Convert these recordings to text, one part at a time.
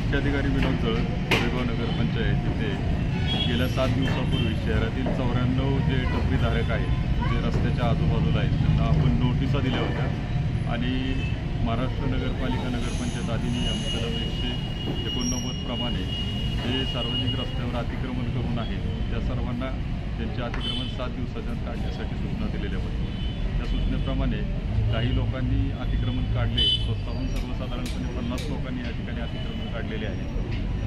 मुख्याधिकारी विनोद जळ कोरेगाव नगरपंचायत इथे गेल्या 7 दिवसापूर्वी शहरातील 94 जे टपरीधारक आहेत जे रस्त्याच्या आजूबाजूला आहेत त्यांना आपण नोटिसा दिल्या होत्या आणि महाराष्ट्र नगरपालिका नगरपंचायत अधिनियम कलम 189 प्रमाणे जे सार्वजनिक रस्त्यावर अतिक्रमण करून आहेत त्या सर्वांना त्यांचे अतिक्रमण 7 दिवसाच्या काढण्यासाठी सूचना दिलेल्या होत्या. त्या सूचनेप्रमाणे काही लोकांनी अतिक्रमण काढले, स्वतःहून सर्वसाधारणपणे 50 लोकांनी या ठिकाणी अतिक्रमण काढलेले आहे.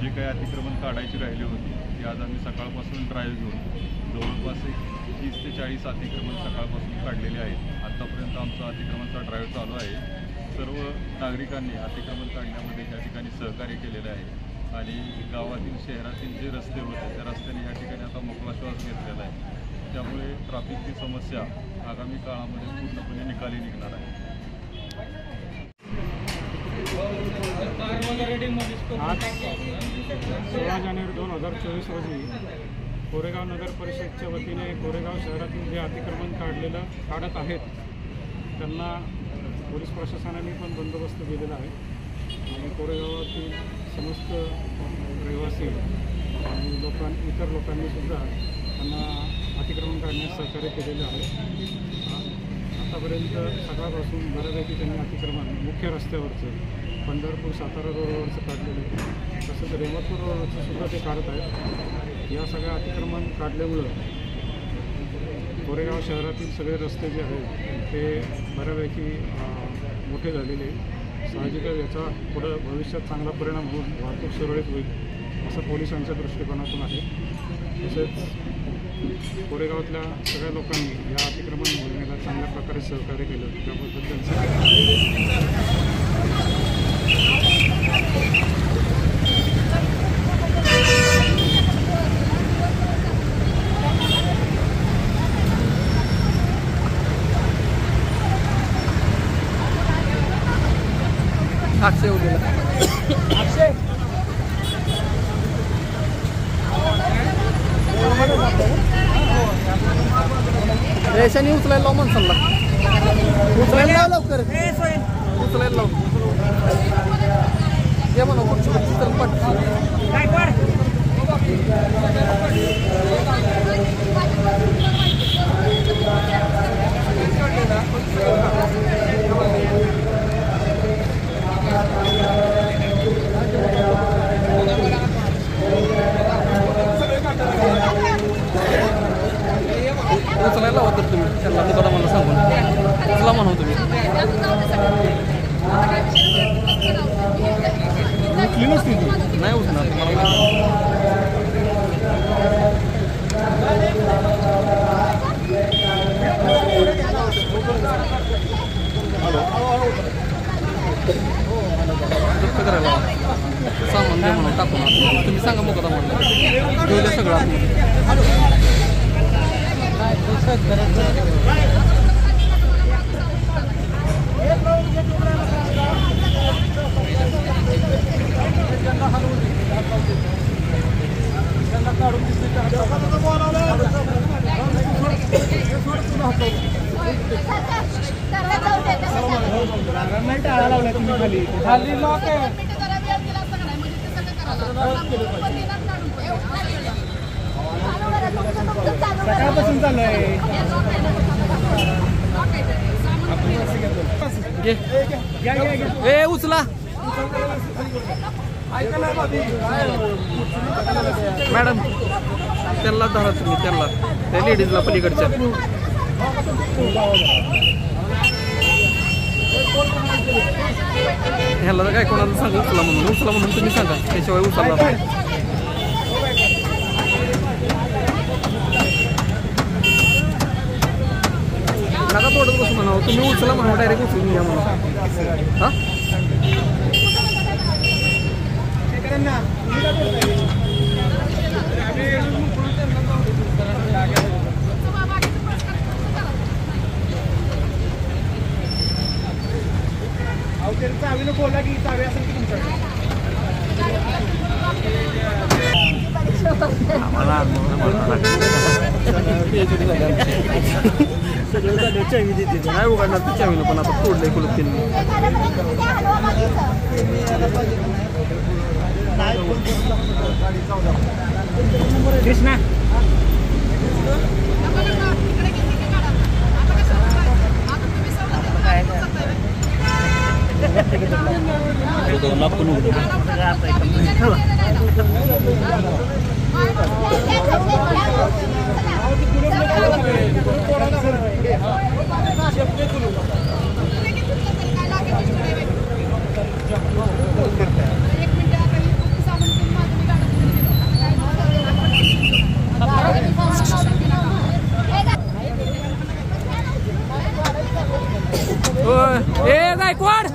जे काही अतिक्रमण काढायची राहिली होती ती आज आम्ही सकाळपासून ड्राईव्ह घेऊन जवळपास 30 ते 40 अतिक्रमण सकाळपासून काढलेले आहेत. आत्तापर्यंत आमचा अतिक्रमणचा ड्राईव्ह चालू आहे. सर्व नागरिकांनी अतिक्रमण काढण्यामध्ये या ठिकाणी सहकार्य केलेले आहे आणि गावातील शहरातील जे रस्ते होते त्या रस्त्याने या ठिकाणी आता मोकळा श्वास घेतलेला आहे. त्यामुळे ट्रॅफिकची समस्या आगामी काळामध्ये पूर्णपणे निकाली निघणार आहे. आज 16 जानेवारी 2024 रोजी कोरेगाव नगर परिषदच्या वतीने कोरेगाव शहरातील जे अतिक्रमण काढत आहेत त्यांना पोलीस प्रशासनाने पण बंदोबस्त दिलेला आहे आणि कोरेगावातील समस्त रहिवासी आणि इतर लोकांनी सुद्धा त्यांना अतिक्रमण काढण्यास सहकार्य केलेलं आहे. आतापर्यंत सकाळपासून बऱ्यापैकी त्यांनी अतिक्रमण मुख्य रस्त्यावरचं पंढरपूर सातारा रोडवरचं काढलेलं आहे. तसंच रेहमतपूर रोडवरचं सुद्धा ते काढत आहेत. या सगळ्या अतिक्रमण काढल्यामुळं कोरेगाव शहरातील सगळे रस्ते जे आहेत ते बऱ्यापैकी मोठे झालेले आहेत. साहजिकच याचा पुढं भविष्यात चांगला परिणाम होऊन वाहतूक सुरळीत होईल असं पोलिसांच्या दृष्टिकोनातून आहे. तसेच कोरेगावातल्या सगळ्या लोकांनी या अतिक्रमण मोहिमेला चांगल्या प्रकारे सहकार्य केलं त्याबद्दल त्यांचं अक्षय उद्याला अक्षय रेशाने उचलायला लाव माणसाला उचलायला लाव लवकर उचलायला लाव ये म्हणा उचल पट उचलायला होतं तुम्ही त्यांना मुकादा मला सांगून उचला म्हणू तुम्ही उचली नसती नाही उचणार करायला सामान दे म्हणून टाकून तुम्ही सांगा मुकादा म्हणलं ठेवलं सगळं सकाळपासून चालू आहे. ए उचला मॅडम त्यांना धरा तुम्ही त्यांना त्या लेडीजला पलीकडच्या ह्याला काय कोणाला सांगा उचला म्हणून तुम्ही सांगा त्याशिवाय उचलला नका तोडत बसू म्हणा तुम्ही उचला म्हणा डायरेक्ट उचलून घ्या म्हणा हां चावीनं बोला की चावी असेल की तुमच्याकडे नाही उघडणार ती चावीनं पण आता तोडलंय कुलूप त्यांनी कृष्णा ए गायकवाड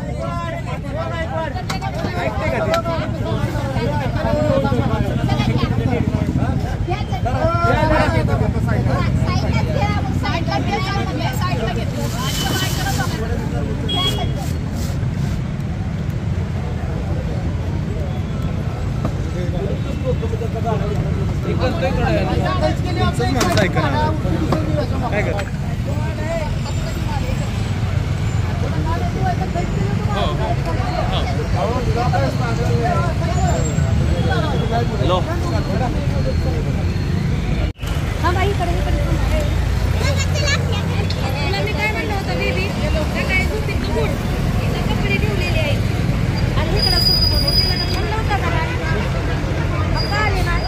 हॅलो हा बाई इकडे तुला मी काय म्हणलं होतं बेबी काय झोपेत गुड इथं कपडे ठेवलेले आहेत आणि इकडं सुटू म्हणून तिला म्हणलं होतं का मग का आले ना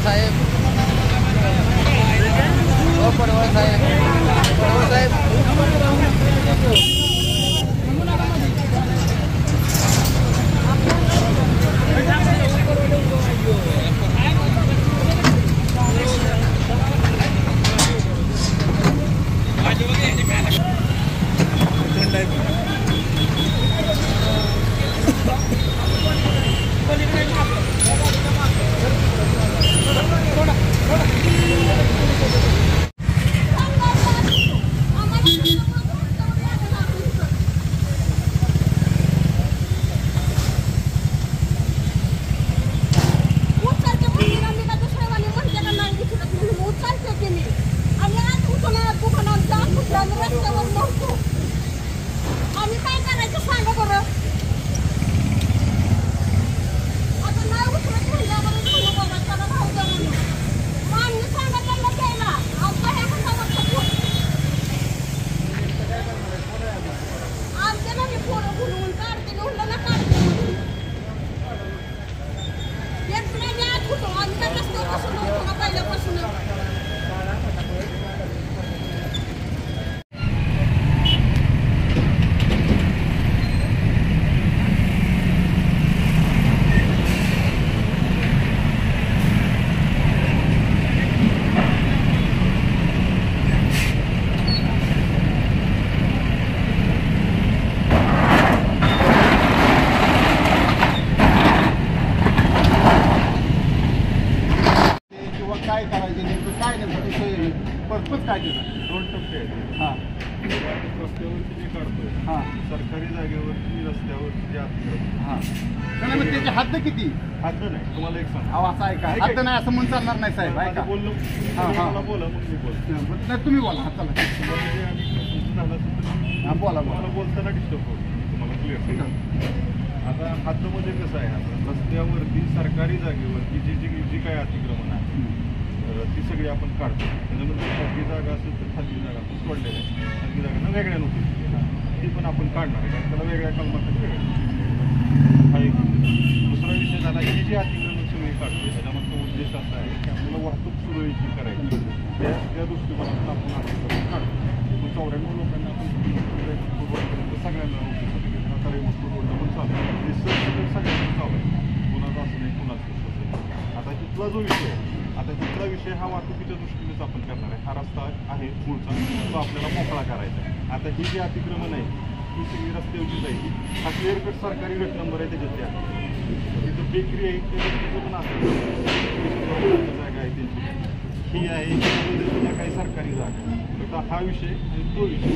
साहेब पडवळ साहेब काय करायचे नेमकं काय नेमकं पर्पज काय त्याचा 2 टप्पे आहेत. हां रस्त्यावरती जे काढतोय हां सरकारी जागेवरती रस्त्यावरती जे अतिक्रमण हां नाही मग त्याची हद्द किती हद्द नाही. तुम्हाला एक सांग अहो असं ऐका हद्द नाही असं म्हणून चालणार नाही साहेब ऐका बोललो हां, हां. मला बोला मग मी बोलतो. नाही तुम्ही बोला चला तुम्हाला जे आणि तुमचं झालं असेल तर हां बोला मला बोला बोलताना डिस्टर्ब होतो तुम्हाला क्लिअर. आता हद्दमध्ये कसं आहे आता रस्त्यावरती सरकारी जागेवरती जी काही अतिक्रमण आहे ती सगळी आपण काढतो. त्याच्यामध्ये खाजगी जागा असेल तर खाजगी जागा आपण सोडलेल्या आहे. खाजगी जागांना वेगळ्या नोटीस ती पण आपण काढणार आहे कारण त्याला वेगळ्या कलमासाठी वेगळ्या हा एक. दुसरा विषय झाला ही जी अतिक्रमण सगळी काढतो त्याच्यामागचा उद्देश असा आहे की आपल्याला वाहतूक सुरळीत करायची त्या दृष्टिकोनातून आपण अतिक्रमण काढतो. 94 लोकांना आपण सगळ्यांना आता रेमोटपूर रोडला पण चालू आहे सगळ्यांना चालू आहे. कुणाचं असं नाही कुणाचं तसं नाही. आता तिथला जो विषय आहे आता तिथला विषय हा वाहतुकीच्या दृष्टीनेच आपण करणार आहे. हा रस्ता आहे मूळचा तो आपल्याला मोकळा करायचा आहे. आता ही जी अतिक्रमण आहे ही सगळी रस्त्यावरची जायची. हा क्लिअर कट सरकारी गट नंबर आहे त्याच्यातली आहे. तिथं बेकरी आहे त्याच्यात पण असेल जागा आहे त्यांची ही आहे त्याच्यामध्ये सुद्धा काही सरकारी जागा आहे. तर हा विषय आणि तो विषय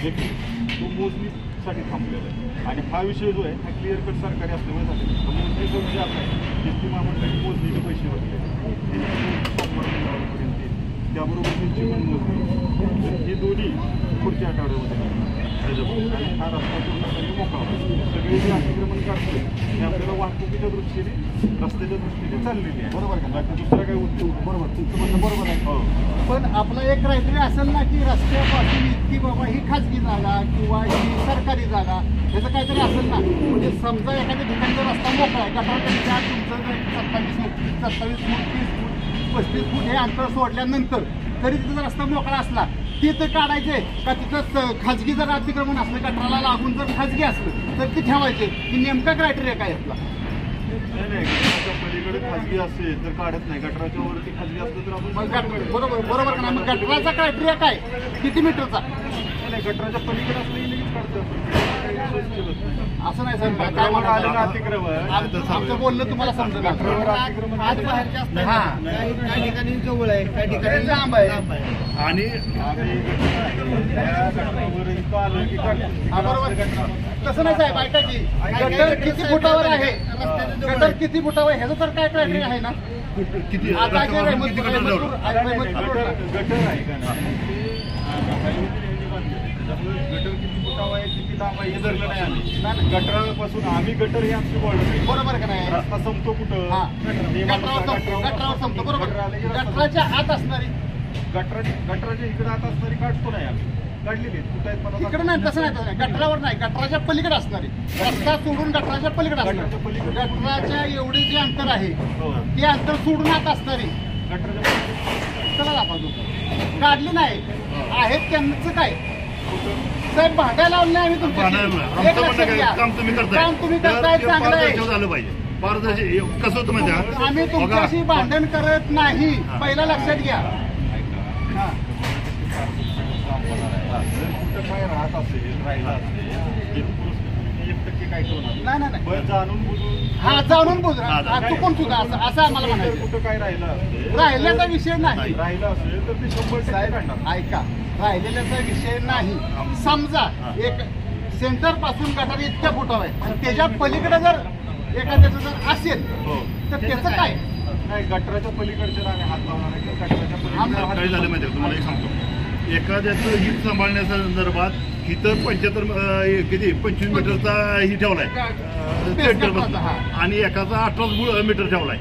देखील तो मोजणीसाठी थांबलेला आहे. आणि हा विषय जो आहे हा क्लिअर कट सरकारी असल्यामुळे झालेला आहे. मोजणीचा विषय आपला आहे एस टी महामंडळाने मोजणीचे पैसे भरले सोमवारपर्यंत त्याबरोबर त्यांची पण मोजणी हे दोन्ही पुढच्या आठवड्यामध्ये आणि हा रस्ता पूर्णपणे मोकळा सगळे जे अतिक्रमण काढतोय हे आपल्याला वाहतुकीच्या दृष्टीने रस्त्याच्या दृष्टीने चाललेली आहे. बरोबर का बाकी दुसरा काही उद्योग बरोबर तुमचं म्हणणं बरोबर आहे. हो पण आपलं एक क्रायटेरिया असेल ना की रस्त्यापासून इतकी बाबा ही खाजगी जागा किंवा ही सरकारी जागा ह्याचं काहीतरी असेल ना. म्हणजे समजा एखाद्या ठिकाणचा रस्ता मोकळा आहे गटारच्या तुमचं 27 फूट 30 फूट 35 फूट हे अंतर सोडल्यानंतर तरी तिथं रस्ता मोकळा असला ते तर काढायचे का तिथं खाजगी जर अतिक्रमण असलं गटराला लागून जर खाजगी असलं तर ते ठेवायचे की नेमका क्रायटेरिया काय आपला. नाही गटराच्या पलीकडे खाजगी असेल तर काढत नाही. गटराच्या वरती खाजगी असलं तर आपण बरोबर का नाही. मग गटराचा क्रायटेरिया काय किती मीटरचा. नाही गटराच्या पलीकडे असलं की लगेच काढतं असं नाही सर गटरावर आलेलं अतिक्रमण आमचं बोलणं तुम्हाला समजलं. गटरावर अतिक्रमण काही ठिकाणी जवळ आहे काही ठिकाणी लांब आहे आणि गटरावर इथं आलं की बरोबर तसं नाही साहेब ऐका की गटर किती फुटावर आहे गटर किती फुटावर आहे ह्याचं तर काय क्रायटेरिया आहे ना. किती आता जे गटर आहे का गटर किती फुटावा आहे किती लांब आहे हे धरलं नाही आम्ही. गटरापासून आम्ही गटर हे आमची बॉर्डर बरोबर का नाही. रस्ता संपतो कुठं गटरावर संपतो बरोबर. गटराच्या आत असणारी गटराच्या इकडे आत असणारी काढतो नाही आम्ही काढलेली कुठं आहेत मला इकडे नाही तसं नाही गटरावर नाही गटराच्या पलीकडे असणारी रस्ता सोडून गटराच्या पलीकडे असणार. गटराच्या एवढे जे अंतर आहे ते अंतर सोडून आत असणारी गटराच्या चला आपण काढली नाही आहेत त्यांचं काय साहेब भांड्या लावलं नाही आम्ही तुमच्या काम तुम्ही करताय चांगलं आहे. झालं पाहिजे पारदर्शी कसं होतं माहिती आहे आम्ही तुमच्याशी भांडण करत नाही पहिला लक्षात घ्या. कुठं काय राहत असेल राहिला असेल 1% काय नाही नाही जाणून बुजून हा जाणून बुजून चुकून सुद्धा असं आम्हाला म्हणायचं. कुठं काय राहिलं असेल राहिल्याचा विषय नाही. राहिलं असेल तर ते 100% काढणार. ऐका राहिलेल्याचा विषय नाही. समजा एक सेंटर पासून गटार इतक्या फुटावर आहे आणि त्याच्या पलीकडे जर एखाद्याचं जर असेल तर त्याचं काय नाही. गटराच्या पलीकडच्या आम्ही हात लावणार आहे किंवा गटराच्या पलीकडे काय झालं माहिती आहे तुम्हाला एक सांगतो. एखाद्याचं हित सांभाळण्याच्या संदर्भात इथं 75 किती 25 मीटरचा ही ठेवलाय सेंटर आणि एकाचा 18 मीटर ठेवलाय.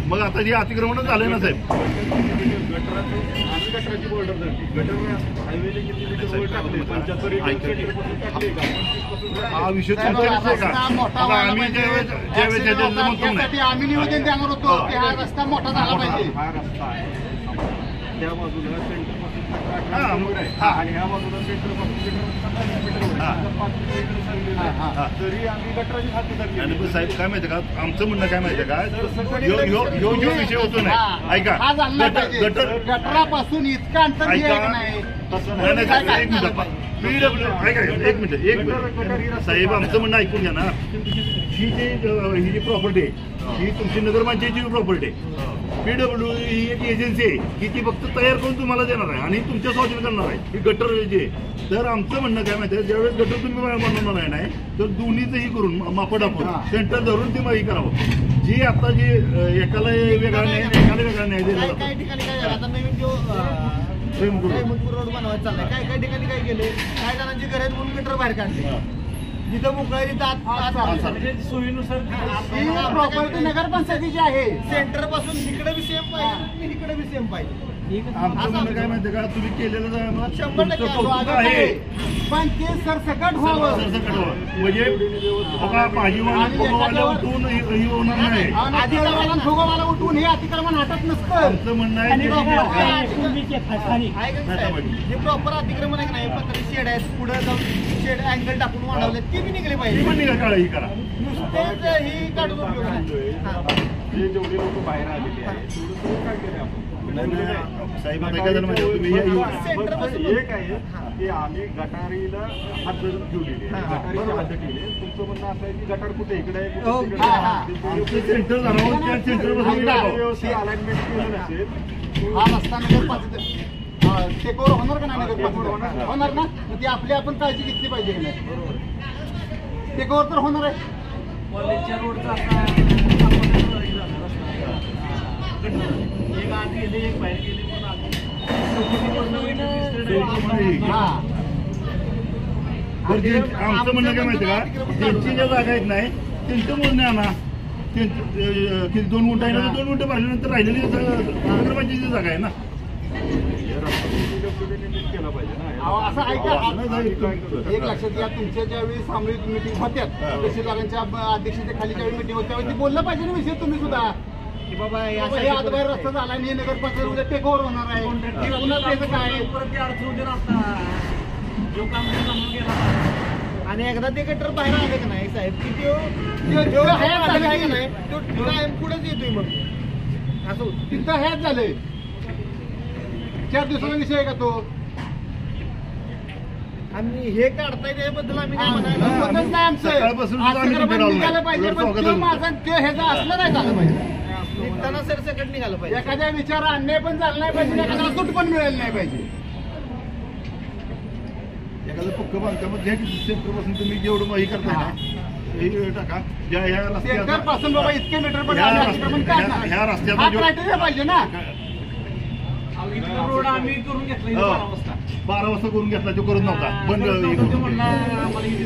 मग आता हे अतिक्रमण झालंय ना साहेब. गटराची बॉर्डर धरली गटर हायवेला किती मीटर टाकले 75 हा विषय तुमचा का आम्ही त्यासाठी आम्ही निवेदन देणार होतो की हा रस्ता मोठा झाला पाहिजे. हा रस्ता आहे त्या बाजूला सेंटर आणि ह्या बाजूला सेंटर तरी आम्ही गटराची हाती धरली. आणि साहेब काय माहिती का आमचं म्हणणं काय माहिती का यो विषय होतो नाही ऐका गटरापासून इतका अंतर नाही नाही, नाही, साहेब, एक मिनिट PW ऐका, एक मिनिट साहेब, आमचं म्हणणं ऐकून घ्या ना. ही जी प्रॉपर्टी आहे ही तुमची नगरपंचायतीची प्रॉपर्टी आहे. PW ही एक एजन्सी आहे की ती फक्त तयार करून तुम्हाला देणार आहे आणि तुमच्या स्वाधीन करणार आहे ही गटर जे आहे. तर आमचं म्हणणं काय माहिती आहे, ज्यावेळेस गटर तुम्ही बनवणार आहे नाही तर दोन्हीचंही करून मापड आपण सेंटर धरून ती माही करावं. जी आता जी एकाला वेगळा न्याय एकाला वेगळा न्याय दिला काही ठिकाणी काय झालं, आता नवीन जो दैमतपूर रोड बनवायचा चाललाय, काही ठिकाणी काय केले, काही जणांची घर आहेत म्हणून गटर बाहेर काढले, जिथं मोकळा आहे तिथं आत सोयीनुसार. प्रॉपर्टी नगरपंचायतीची आहे. सेंटर पासून इकडे बी सेम पाहिजे, इकडे बी सेम पाहिजे. आमचं म्हणणं काय माहिती का, तुम्ही केलेलं 100% कौतुक आहे पण ते सरसकट व्हावं. म्हणजे बघा भाजीवाला उठून ही होणार नाही. अधिकाऱ्याला भोगावाला उठून हे अतिक्रमण हटत नसतं. आमचं म्हणणं आहे जे प्रॉपर अतिक्रमण आहे नाही, पण शेड आहेत, पुढे जाऊन शेड अँगल टाकून वाढवले ती बी निघले पाहिजे. पण निघा काळा ही करा. नुसतेच ही काढून उपयोग नाही. जेवढे लोक बाहेर आलेले आहेत तेवढं काय केलं आपण साहेब आता काय झालं म्हणजे तुम्ही एक आहे की आम्ही गटारीला हात ठेवलेले गटारीची हात ठेवले. तुमचं म्हणणं असं आहे की गटार कुठे इकडे आहे, सेंटर झालं त्या सेंटर व्यवस्थित अलाइनमेंट केलं नसेल. हा रस्ता नगरपंचायत टेकवर होणार का नाही नगरपंचायत होणार ना. ती आपली आपण काळजी घेतली पाहिजे की नाही. टेकवर तर होणार आहे. कॉलेजच्या रोडचा एक आत गेले एक बाहेर गेले आमचं म्हणणं काय माहिती का, त्यांची ज्या जागा आहेत नाही त्यांचं मोजणे आणा. किती 2 गुंठ आहे ना, 2 गुंठ भरल्यानंतर राहिलेली नगरपंचायतीची जागा आहे ना. केला पाहिजे ना. असं ऐका, एक लक्षात घ्या, तुमच्या ज्यावेळी सामूहिक मिटिंग होत्यात तहसीलदारांच्या अध्यक्षतेच्या खाली ज्यावेळी मिटिंग होती त्यावेळी बोललं पाहिजे ना विषय तुम्ही सुद्धा की बाबा हे आतबाहेर रस्ता झाला आणि नगरपंचायत उद्या टेकओव्हर होणार आहे. पुन्हा त्याचं काय आणि एकदा ते गटर बाहेर आले का नाही साहेब की नाही पुढेच येतोय मग असं तिथं ह्याच झालंय. 4 दिवसाचा विषय आहे का तो. आणि हे काढताय त्याबद्दल आम्ही काय म्हणायला नाही आमचं निघालं पाहिजे, पण तो माझा ते ह्याचं असलं नाही झालं पाहिजे. निघताना सरसकट निघालं पाहिजे. एखाद्या विचार अन्याय पण झाला नाही पाहिजे, एखाद्याला सूट पण मिळाली नाही पाहिजे. एखादं पक्क बांधकाम सेंटर पासून तुम्ही जेवढं माही करता टाका. सेंटर पासून बाबा इतके मीटर पण ह्या रस्त्याचा क्रायटेरिया पाहिजे ना. रोड आम्ही करून घेतला 12 वाजता करून घेतला, तो करत नव्हता बंद.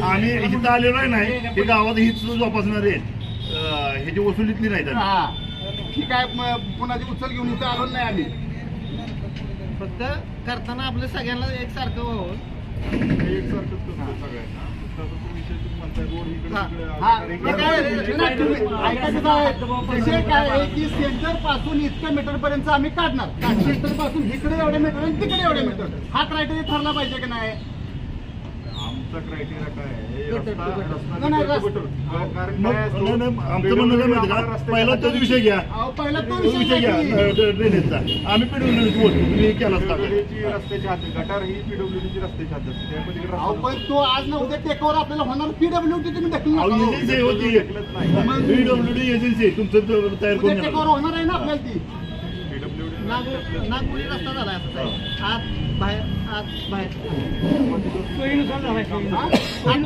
आम्ही इथं आलेलो नाही, हे गावात हीच जोपासणार आहेत, ह्याची वसुलीतली नाही. ठीक आहे, कुणाची उचल घेऊन इथं आलो नाही आम्ही. फक्त करताना आपलं सगळ्यांना एकसारखं व्हावं. विषय काय आहे की सेंटर पासून इतक्या मीटर पर्यंत आम्ही काढणार. सेंटर पासून इकडे एवढे मीटर आणि तिकडे एवढे मीटर, हा क्रायटेरिया ठरला पाहिजे की नाही. आमचा क्रायटेरिया काय आहे, आमचं म्हणणं काय माहिती का, पहिला तोच विषय घ्या. पहिला तो विषय घ्या ड्रेनेजचा. आम्ही PWDची बोलतो, तुम्ही केलाच रस्त्याची हात गटार ही PWDची रस्त्याची हात असते. पण तो आज ना उद्या टेकवर आपल्याला होणार. PWD तुम्ही ढकलून एजन्सी होती, PWD एजन्सी तुमचं तयार करून टेकवर होणार आहे ना आपल्याला ती. नागपुरी रस्ता झाला आत बाहेर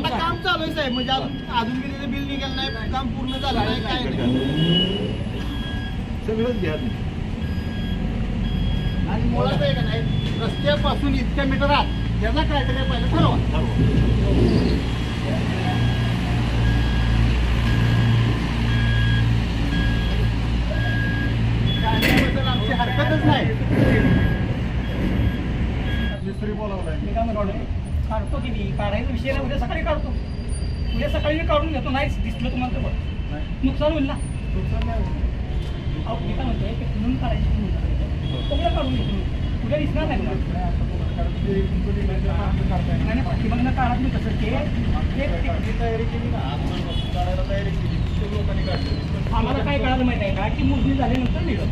काम चालू आहे साहेब. म्हणजे अजून गेलेलं बिल निघालं नाही, काम पूर्ण झालं नाही, काय नाही. सगळंच घ्या. आणि मुळात आहे का नाही, रस्त्यापासून इतक्या मीटर आत त्याचा क्रायटेरिया पहिला ठरवा. आमची हरकतच नाही. काढतो की मी काढायचा विषय नाही, उद्या सकाळी काढतो. उद्या सकाळी मी काढून घेतो. नाहीच दिसलं तुम्हाला तर नुकसान होईल ना. अहो मी काय म्हणतोय ते म्हणून काढायची सगळं काढून घेतो. उद्या दिसणार नाही तुम्हाला. पाठीमागनं काढत नाही तसं ते तयारी केली ना, तयारी केली लोकांनी काढली. आम्हाला काय कळालं माहिती आहे का की मोजणी झाल्यानंतर निघत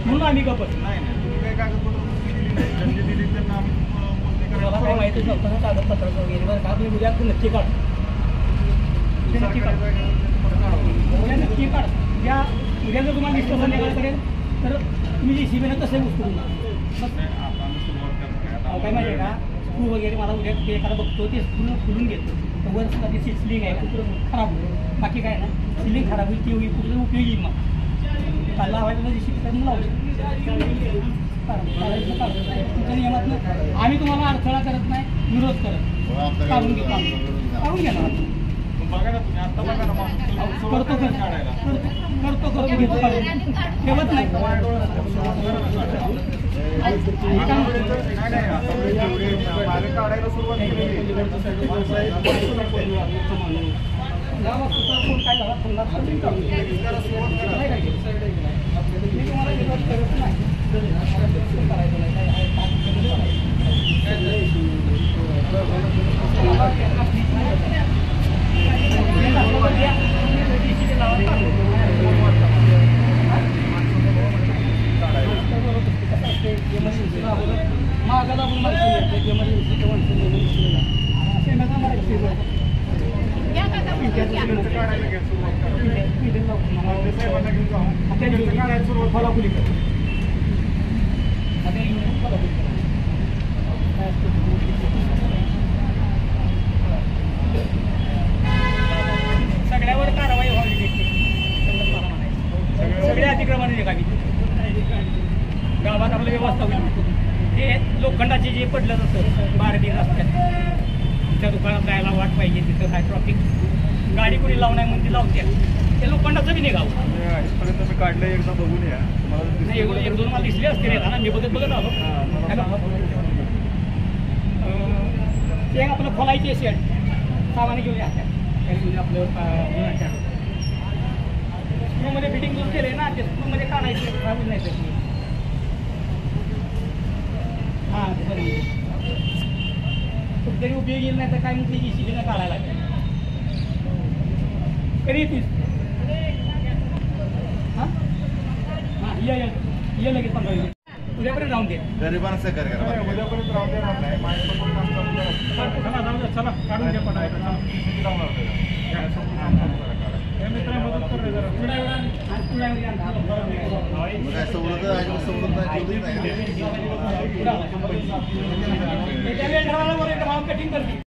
म्हणून आम्ही गपत नाही. तुम्ही काय कागदपत्र दिली नाही, ज्यांनी दिली त्यांना आम्ही मोजणी मला काय माहितीच नव्हतं ना कागदपत्र वगैरे बरं का तुम्ही उद्या नक्की काढ नक्की काढ उद्या नक्की काढ उद्या जर तुम्हाला लिस्ट संध्याकाळ करेल तर तुम्ही जी सीबीनं कसं उचलून काय माहिती आहे का स्क्रू वगैरे मला उद्या ते एखादा बघतो ते स्क्रू खुलून घेतो तर वर सुद्धा ती सिलिंग आहे कुठं खराब होईल बाकी काय ना सिलिंग खराब होईल ती होईल कुठं उपयोगी येईल मग काल लावायचं जी करून लावू तुमच्या नियमातनं आम्ही तुम्हाला अडथळा करत नाही विरोध करत काढून घे काढून घ्या ना करतो घेतो ठेवत नाही काय झाला मी तुम्हाला विरोध करत नाही मागाला पण माहिती सगळ्यावर कारवाई व्हावी सगळ्या अतिक्रमण निघावी गावात आपलं व्यवस्था होईल ते लोखंडाचे जे पडलं जातं बारडी रस्त्यात त्या दुकानात जायला वाट पाहिजे तिथं काय ट्रॉफिक गाडी कोणी लावणार म्हणून ती लावते ते लोखंडाचं बी निघावं इथपर्यंत मी काढलं एकदा बघून या नाही एक दोन मला दिसले असते रे ना मी बघत आलो ते आपलं खोलायचे शेड सामाने घेऊन या आपलं स्क्रूमध्ये फिटिंग करून केले ना ते स्क्रूमध्ये काढायचे खराब नाही त्याची हां तरी उपयोग येईल नाही तर काय मग ते ECB काढायला लागेल कधी येतीस हां हां ये लगेच 15 मिनिट उद्यापर्यंत राहून दे गरिबांना करा उद्यापर्यंत राहून दे चला काढून घ्या पण मित्र मदत कर जरा कटिंग करते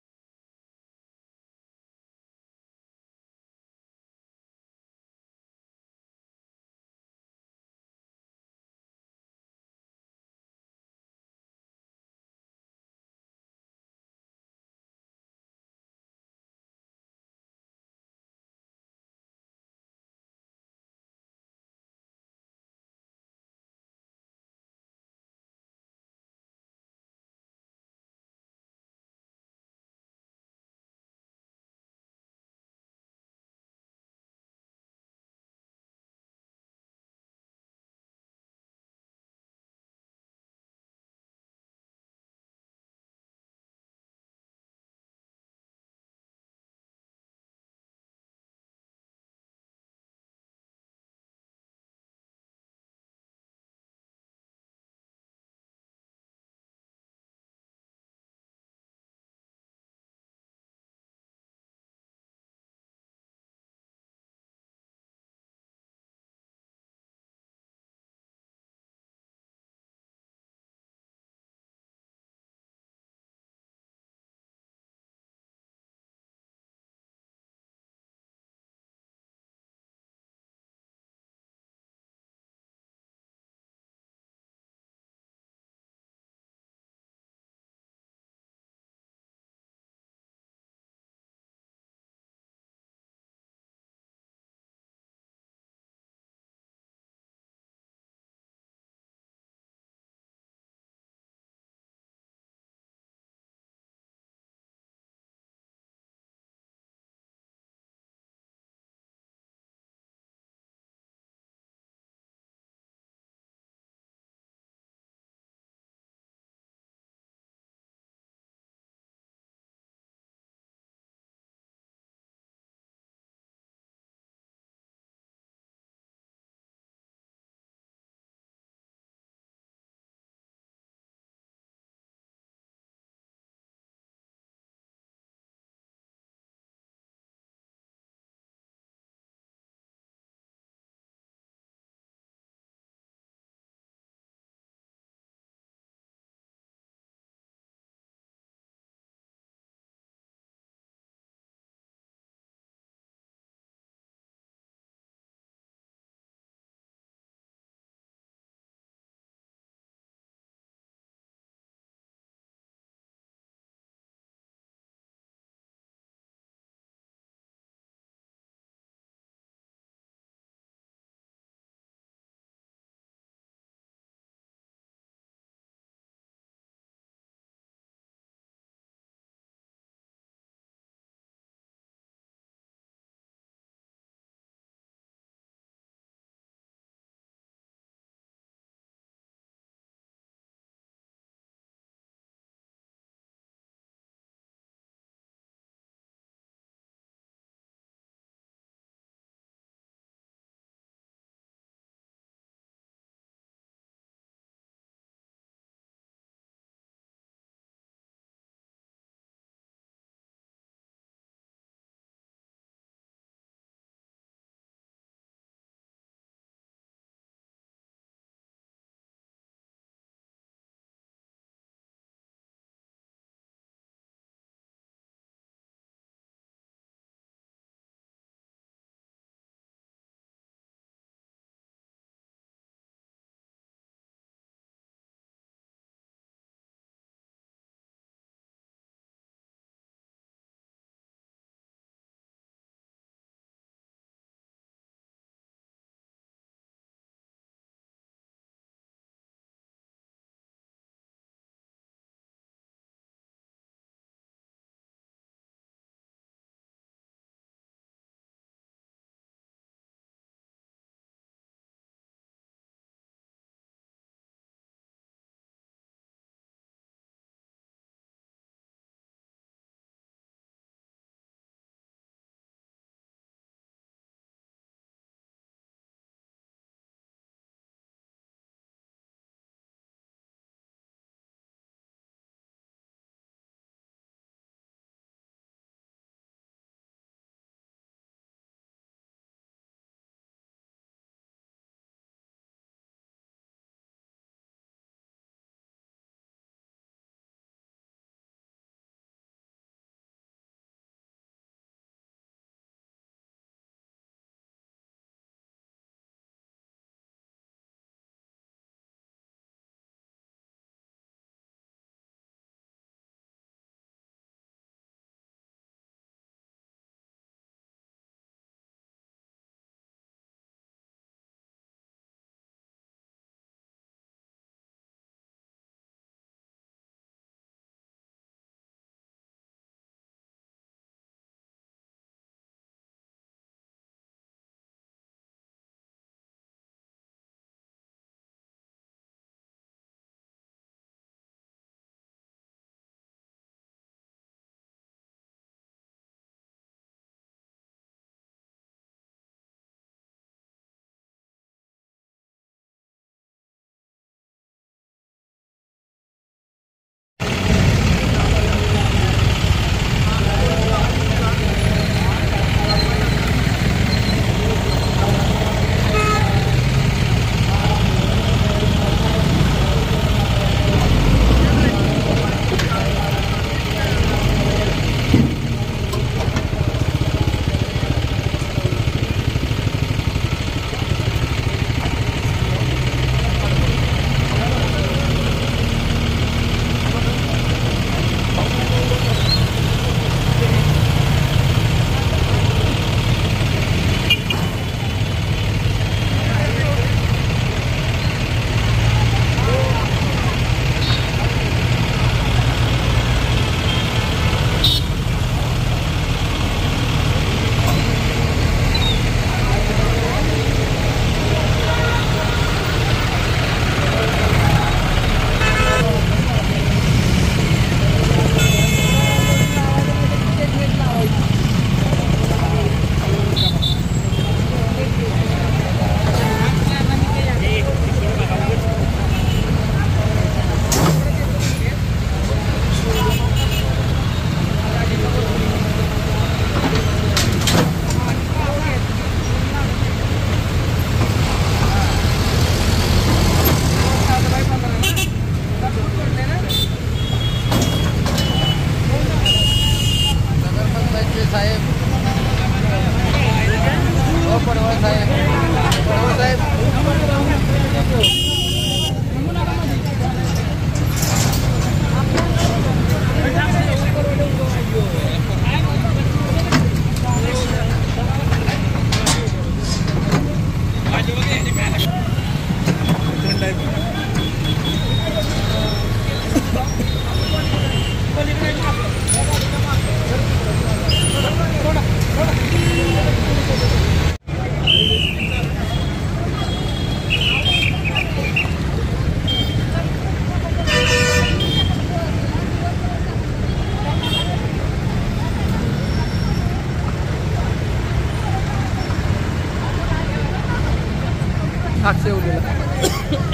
अक्षय उद्याला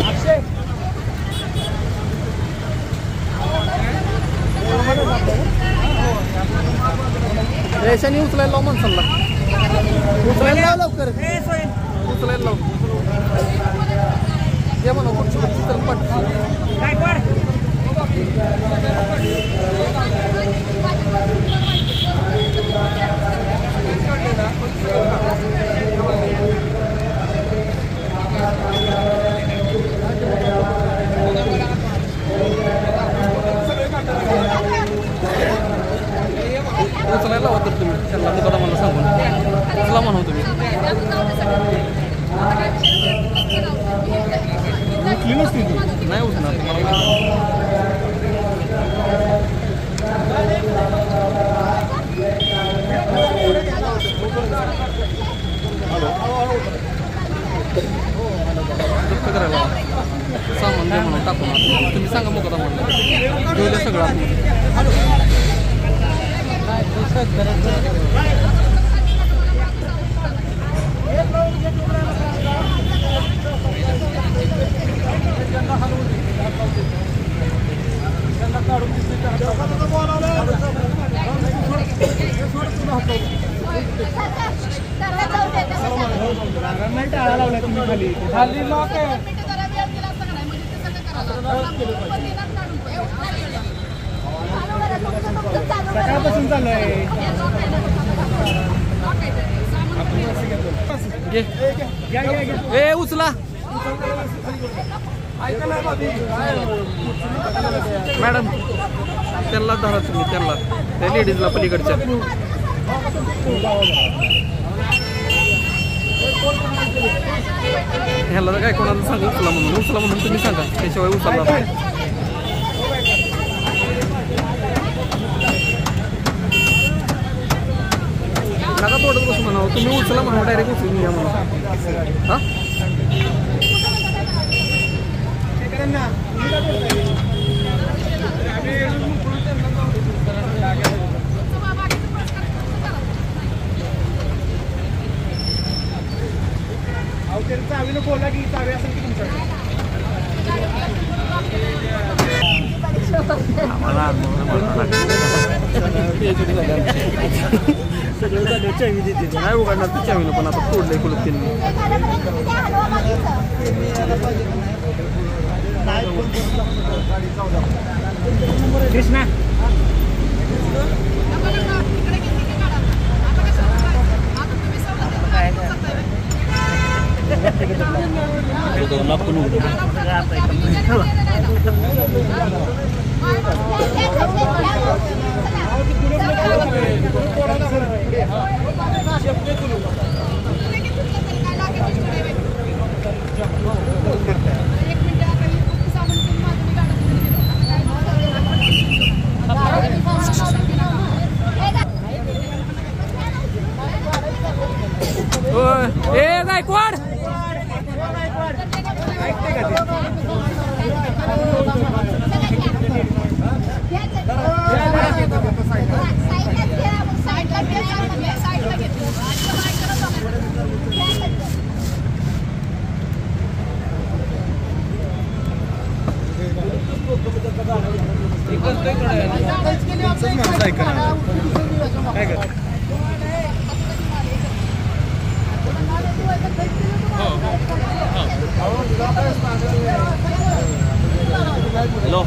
अक्षय रेशाने उचलायला लाव माणसाला उचलायला लाव लवकर उचलायला लाव ये म्हणा कुठची कुठची तर पट उचलायला होतं तुम्ही त्यांना तुला मला सांगून उचला म्हणा तुम्ही उचली नसती नाही उचणार तुम्हाला करायला सामान दे म्हणून टाकून तुम्ही सांगा मग आता म्हणलं घेऊ सगळं सकाळपासून चालू आहे ए उचला मॅडम त्यांना धरा तुम्ही त्यांना त्या लेडीजला पलीकडच्या ह्याला काय कोणाला सांगा उचला म्हणून तुम्ही सांगा त्याशिवाय उचलला नका तोडत बसू म्हणावं तुम्ही उचला म्हणा डायरेक्ट उचलून घ्या म्हणा हा चावीनं बोला की चावी असेल की तुमच्याकडे नाही उघडणार तू चावीनं पण आता तोडलंय कुलूप त्यांनी कृष्णा ए गायकवाड हॅलो